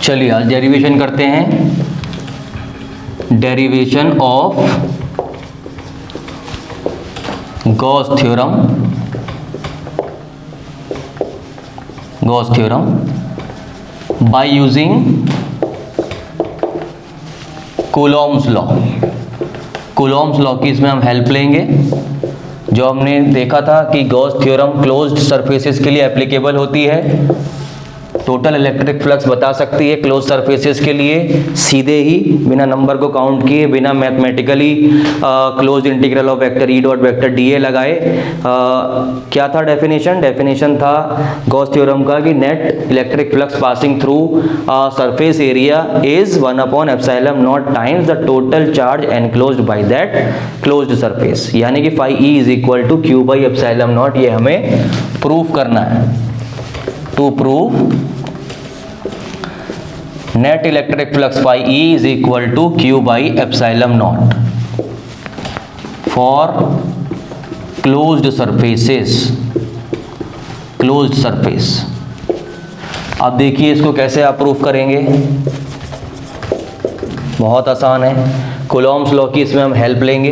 चलिए आज डेरिवेशन करते हैं। Derivation of Gauss theorem by using Coulomb's law. Coulomb's law की इसमें हम हेल्प लेंगे। जो हमने देखा था कि गॉस थ्योरम क्लोज्ड सरफेसेस के लिए एप्लीकेबल होती है, टोटल इलेक्ट्रिक फ्लक्स बता सकती है क्लोज सरफेसेस के लिए सीधे ही, बिना नंबर को काउंट किए, बिना mathematically close integral of vector E dot vector D A लगाए। क्या था डेफिनेशन था गॉस थ्योरम का कि net electric flux passing through surface area is 1/ε0 times the total charge enclosed by that closed surface, यानी कि phi E is equal to Q/ε0। ये हमें प्रूफ करना है। To prove net electric flux phi E is equal to Q/ε0 for closed surface। अब देखिए इसको कैसे आप प्रूफ करेंगे। बहुत आसान है। कूलॉम्स लॉ की इसमें हम हेल्प लेंगे।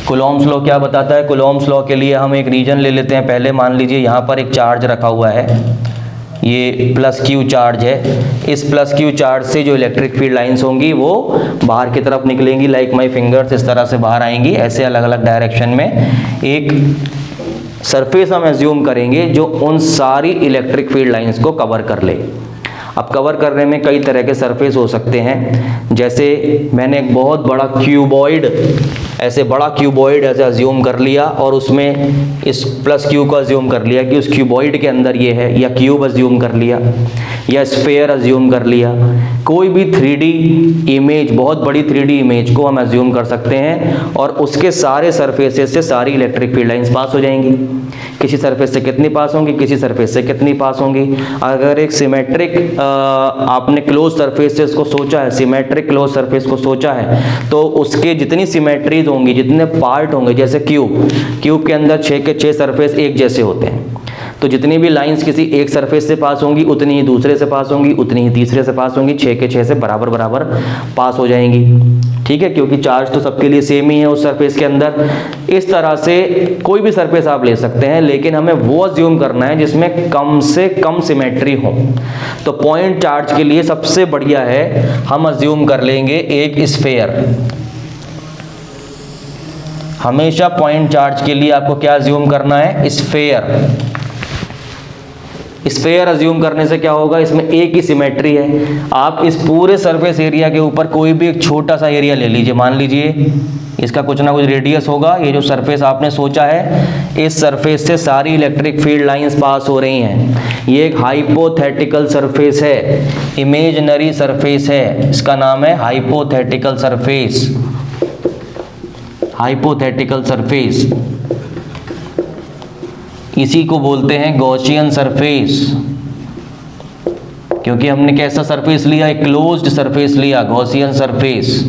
कूलॉम्स लॉ क्या बताता है? कूलॉम्स लॉ के लिए हम एक रीजन ले लेते हैं। पहले मान लीजिए यहाँ पर एक चार्ज रखा हुआ है, ये प्लस क्यू चार्ज है। इस प्लस क्यू चार्ज से जो इलेक्ट्रिक फील्ड लाइंस होंगी वो बाहर की तरफ निकलेंगी, लाइक माई फिंगर्स, इस तरह से बाहर आएंगी, ऐसे अलग अलग डायरेक्शन में। एक सरफेस हम एज्यूम करेंगे जो उन सारी इलेक्ट्रिक फील्ड लाइंस को कवर कर ले। अब कवर करने में कई तरह के सरफेस हो सकते हैं। जैसे मैंने एक बहुत बड़ा क्यूबॉइड, ऐसे बड़ा क्यूबॉइड ऐसे अज्यूम कर लिया और उसमें इस प्लस क्यू को अज्यूम कर लिया कि उस क्यूबॉइड के अंदर ये है, या क्यूब अज्यूम कर लिया, या स्फेयर अज्यूम कर लिया। कोई भी 3D इमेज, बहुत बड़ी 3D इमेज को हम अज्यूम कर सकते हैं और उसके सारे सरफेसेस से सारी इलेक्ट्रिक फील्ड लाइंस पास हो जाएंगी। किसी सरफेस से कितनी पास होंगी, किसी सरफेस से कितनी पास होंगी। अगर एक सिमेट्रिक आपने क्लोज सरफेसेस को सोचा है, सिमेट्रिक क्लोज सरफेस को सोचा है, तो उसके जितनी सिमेट्रीज होंगी, जितने पार्ट होंगे, जैसे क्यूब के अंदर 6 के 6 सरफेस एक जैसे होते हैं, तो जितनी भी लाइंस किसी एक सरफेस से पास होंगी उतनी ही दूसरे से पास होंगी, उतनी ही तीसरे से पास होंगी, 6 के 6 से बराबर बराबर पास हो जाएंगी। ठीक है, क्योंकि चार्ज तो सबके लिए सेम ही है उस सरफेस के अंदर। इस तरह से कोई भी सरफेस आप ले सकते हैं, लेकिन हमें वो अज्यूम करना है जिसमें कम से कम सिमेट्री हो। तो पॉइंट चार्ज के लिए सबसे बढ़िया है, हम अज्यूम कर लेंगे एक स्फेयर। हमेशा पॉइंट चार्ज के लिए आपको क्या अज्यूम करना है? स्फेयर। स्फेयर अज्यूम करने से क्या होगा, इसमें एक ही सिमेट्री है। आप इस पूरे सरफेस एरिया के ऊपर कोई भी एक छोटा सा एरिया ले लीजिए, मान लीजिए इसका कुछ ना कुछ रेडियस होगा। ये जो सरफेस आपने सोचा है, इस सरफेस से सारी इलेक्ट्रिक फील्ड लाइंस पास हो रही हैं। ये एक हाइपोथेटिकल सरफेस है, इमेजिनरी सरफेस है, इसका नाम है हाइपोथेटिकल सरफेस। हाइपोथेटिकल सरफेस, इसी को बोलते हैं गॉसियन सरफेस, क्योंकि हमने कैसा सरफेस लिया? एक क्लोज्ड सरफेस लिया, गॉसियन सरफेस।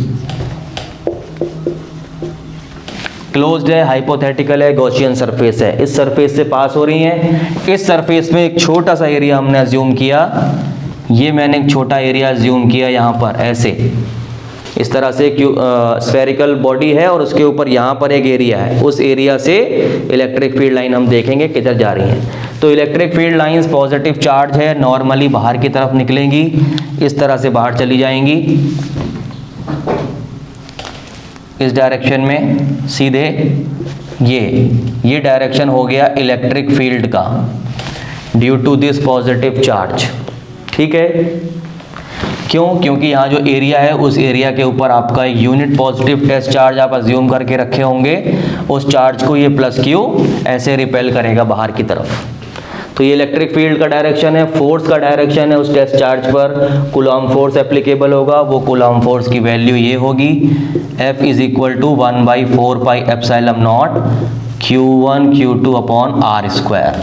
क्लोज्ड है, हाइपोथेटिकल है, गॉसियन सरफेस है। इस सरफेस से पास हो रही हैं। इस सरफेस में एक छोटा सा एरिया हमने अज्यूम किया। ये मैंने एक छोटा एरिया अज्यूम किया यहाँ पर, ऐसे इस तरह से स्फेरिकल बॉडी है और उसके ऊपर यहाँ पर एक एरिया है। उस एरिया से इलेक्ट्रिक फील्ड लाइन हम देखेंगे किधर जा रही हैं। तो electric field lines positive charge है, नॉर्मली बाहर की तरफ निकलेंगी, इस तरह से बाहर चली जाएंगी इस डायरेक्शन में सीधे। ये डायरेक्शन हो गया इलेक्ट्रिक फील्ड का due to this positive charge. ठीक है, क्यों? क्योंकि यहाँ जो एरिया है उस एरिया के ऊपर आपका यूनिट पॉजिटिव टेस्ट चार्ज आप अज्यूम करके रखे होंगे। उस चार्ज को ये प्लस क्यू ऐसे रिपेल करेगा बाहर की तरफ। तो ये इलेक्ट्रिक फील्ड का डायरेक्शन है, फोर्स का डायरेक्शन है। उस टेस्ट चार्ज पर कूलॉम फोर्स एप्लीकेबल होगा। वो कूलॉम फोर्स की वैल्यू ये होगी, F is equal to 1/4πε0 Q1 Q2 upon R square.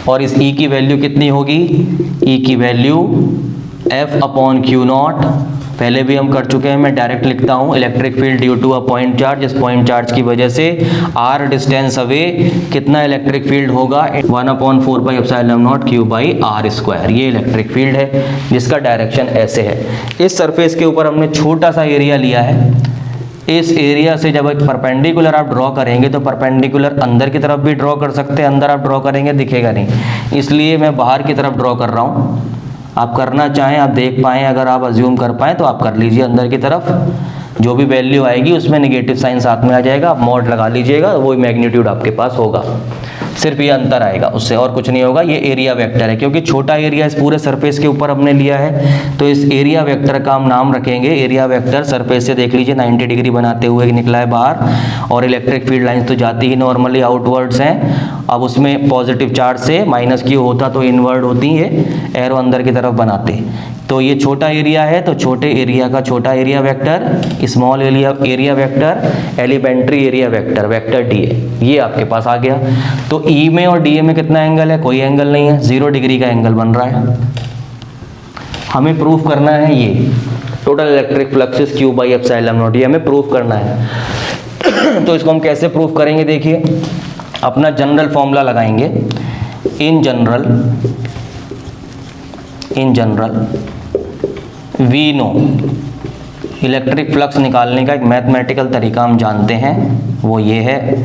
और इस E की वैल्यू कितनी होगी? E की वैल्यू F अपॉन Q0 पहले भी हम कर चुके हैं, मैं डायरेक्ट लिखता हूँ electric field due to a point charge, इस पॉइंट चार्ज की वजह से r डिस्टेंस अवे कितना इलेक्ट्रिक फील्ड होगा 1/4πε0 q/r²। ये इलेक्ट्रिक फील्ड है जिसका डायरेक्शन ऐसे है। इस सरफेस के ऊपर हमने छोटा सा एरिया लिया है। इस एरिया से जब एक परपेंडिकुलर आप ड्रॉ करेंगे तो परपेंडिकुलर अंदर की तरफ भी ड्रॉ कर सकते हैं, अंदर आप ड्रॉ करेंगे दिखेगा नहीं, इसलिए मैं बाहर की तरफ ड्रॉ कर रहा हूँ। आप करना चाहें, आप देख पाएँ, अगर आप अज्यूम कर पाएँ तो आप कर लीजिए। अंदर की तरफ जो भी वैल्यू आएगी उसमें नेगेटिव साइन साथ में आ जाएगा, आप मॉड लगा लीजिएगा, वही मैग्नीट्यूड आपके पास होगा। सिर्फ ये अंतर आएगा, उससे और कुछ नहीं होगा। ये एरिया वेक्टर है, क्योंकि छोटा एरिया इस पूरे सरफेस के ऊपर हमने लिया है तो इस एरिया वेक्टर का हम नाम रखेंगे एरिया वेक्टर। सरफेस से देख लीजिए 90 डिग्री बनाते हुए निकला है बाहर, और इलेक्ट्रिक फील्ड लाइंस तो जाती ही नॉर्मली आउटवर्ड्स हैं। अब उसमें पॉजिटिव चार्ज से माइनस क्यू होता तो इनवर्ड होती है, एरो अंदर की तरफ बनाते। तो ये छोटा एरिया है तो छोटे एरिया का छोटा area vector, small area vector, elementary area vector, vector D A, ये आपके पास आ गया। तो ई में और डी ए में कितना एंगल है? कोई एंगल नहीं है, 0 डिग्री का एंगल बन रहा है। हमें प्रूफ करना है ये total electric flux is q/ε0, ये हमें प्रूफ करना है। तो इसको हम कैसे प्रूफ करेंगे? देखिए, अपना जनरल फॉर्मूला लगाएंगे। In general we know, electric flux निकालने का एक मैथमेटिकल तरीका हम जानते हैं, वो ये है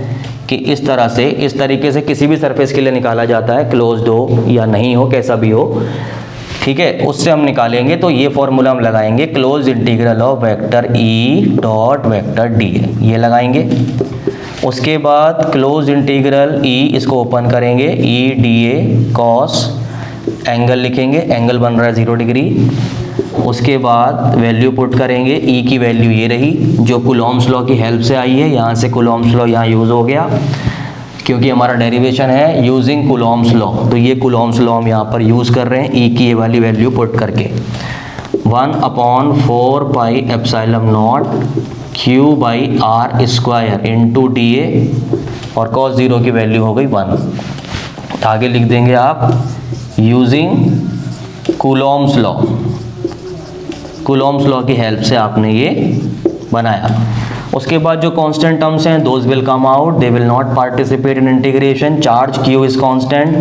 कि इस तरह से, इस तरीके से किसी भी सरफेस के लिए निकाला जाता है, क्लोज्ड हो या नहीं हो, कैसा भी हो, ठीक है, उससे हम निकालेंगे। तो ये फॉर्मूला हम लगाएंगे, close integral of vector E dot vector D, ये लगाएंगे। उसके बाद क्लोज इंटीग्रल ई, इसको ओपन करेंगे, E D A cos, angle लिखेंगे, एंगल बन रहा है 0 डिग्री। उसके बाद वैल्यू पुट करेंगे, ई की वैल्यू ये रही जो कूलॉम्स लॉ की हेल्प से आई है, यहाँ से कूलॉम्स लॉ यहाँ यूज़ हो गया क्योंकि हमारा डेरिवेशन है यूजिंग कूलॉम्स लॉ, तो ये कूलॉम्स लॉ हम यहाँ पर यूज़ कर रहे हैं ई की ये वाली वैल्यू पुट करके। 1/4πε0 q/r² इंटू डी ए, और cos 0 की वैल्यू हो गई 1। आगे लिख देंगे आप using Coulomb's law, Coulomb's law की हेल्प से आपने ये बनाया। उसके बाद जो कांस्टेंट टर्म्स हैं those will come out, they will not participate in integration. Charge q is constant,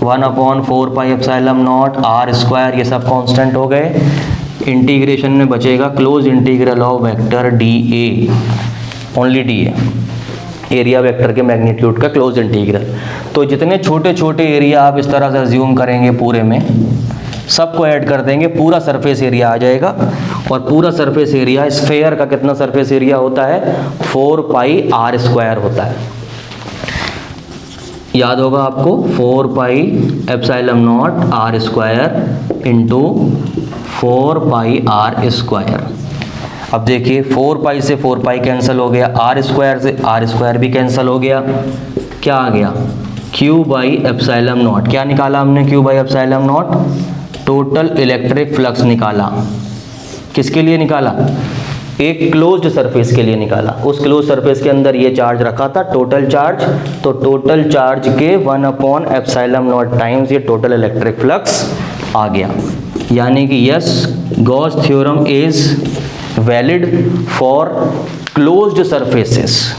1/4πε0 r², ये सब कांस्टेंट हो गए। इंटीग्रेशन में बचेगा close integral of vector D A, only D A, area vector के मैग्नीट्यूड का close integral. तो जितने छोटे छोटे एरिया आप इस तरह से अज्यूम करेंगे पूरे में, सबको ऐड कर देंगे, पूरा सरफेस एरिया आ जाएगा। और पूरा सरफेस एरिया स्फेयर का कितना सरफेस एरिया होता है? 4πr² होता है, याद होगा आपको, 4πε0 r² इंटू 4πr²। अब देखिए 4π से 4π कैंसिल हो गया, r² से r² भी कैंसिल हो गया, क्या आ गया? q/ε0। क्या निकाला हमने? q/ε0 टोटल इलेक्ट्रिक फ्लक्स निकाला। किसके लिए निकाला? एक क्लोज्ड सरफेस के लिए निकाला। उस क्लोज सरफेस के अंदर ये चार्ज रखा था, टोटल चार्ज, तो टोटल चार्ज के 1/ε0 टाइम्स ये टोटल इलेक्ट्रिक फ्लक्स आ गया। यानी कि yes, Gauss theorem is valid for closed surfaces.